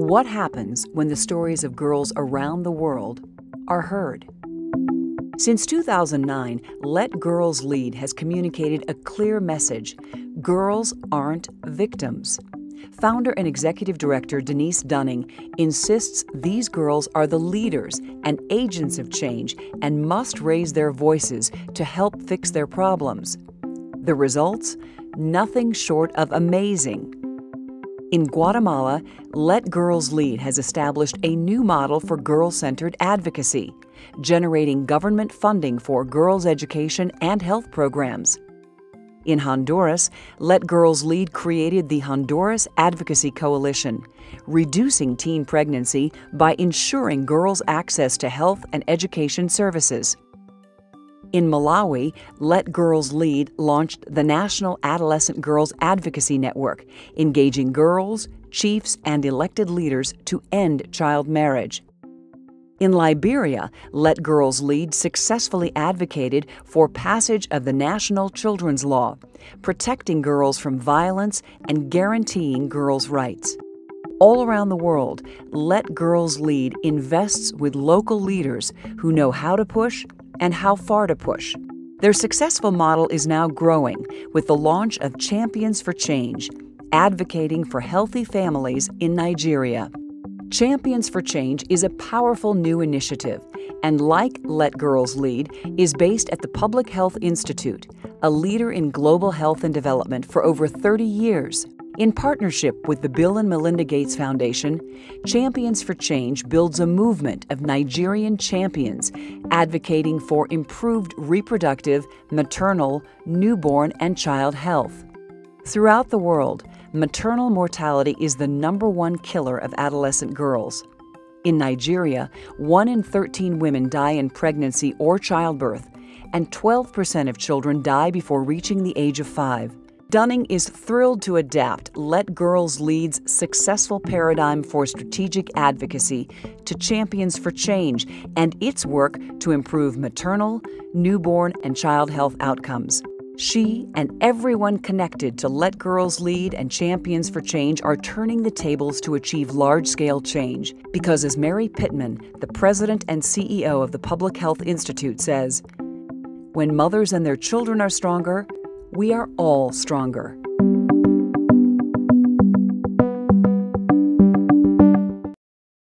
What happens when the stories of girls around the world are heard? Since 2009, Let Girls Lead has communicated a clear message: girls aren't victims. Founder and executive director Denise Dunning insists these girls are the leaders and agents of change and must raise their voices to help fix their problems. The results? Nothing short of amazing. In Guatemala, Let Girls Lead has established a new model for girl-centered advocacy, generating government funding for girls' education and health programs. In Honduras, Let Girls Lead created the Honduras Advocacy Coalition, reducing teen pregnancy by ensuring girls access to health and education services. In Malawi, Let Girls Lead launched the National Adolescent Girls Advocacy Network, engaging girls, chiefs, and elected leaders to end child marriage. In Liberia, Let Girls Lead successfully advocated for passage of the National Children's Law, protecting girls from violence and guaranteeing girls' rights. All around the world, Let Girls Lead invests with local leaders who know how to push and how far to push. Their successful model is now growing with the launch of Champions for Change, advocating for healthy families in Nigeria. Champions for Change is a powerful new initiative, and like Let Girls Lead, is based at the Public Health Institute, a leader in global health and development for over 30 years. In partnership with the Bill and Melinda Gates Foundation, Champions for Change builds a movement of Nigerian champions advocating for improved reproductive, maternal, newborn, and child health. Throughout the world, maternal mortality is the #1 killer of adolescent girls. In Nigeria, 1 in 13 women die in pregnancy or childbirth, and 12% of children die before reaching the age of 5. Dunning is thrilled to adapt Let Girls Lead's successful paradigm for strategic advocacy to Champions for Change and its work to improve maternal, newborn, and child health outcomes. She and everyone connected to Let Girls Lead and Champions for Change are turning the tables to achieve large-scale change because, as Mary Pittman, the president and CEO of the Public Health Institute, says, "When mothers and their children are stronger, we are all stronger."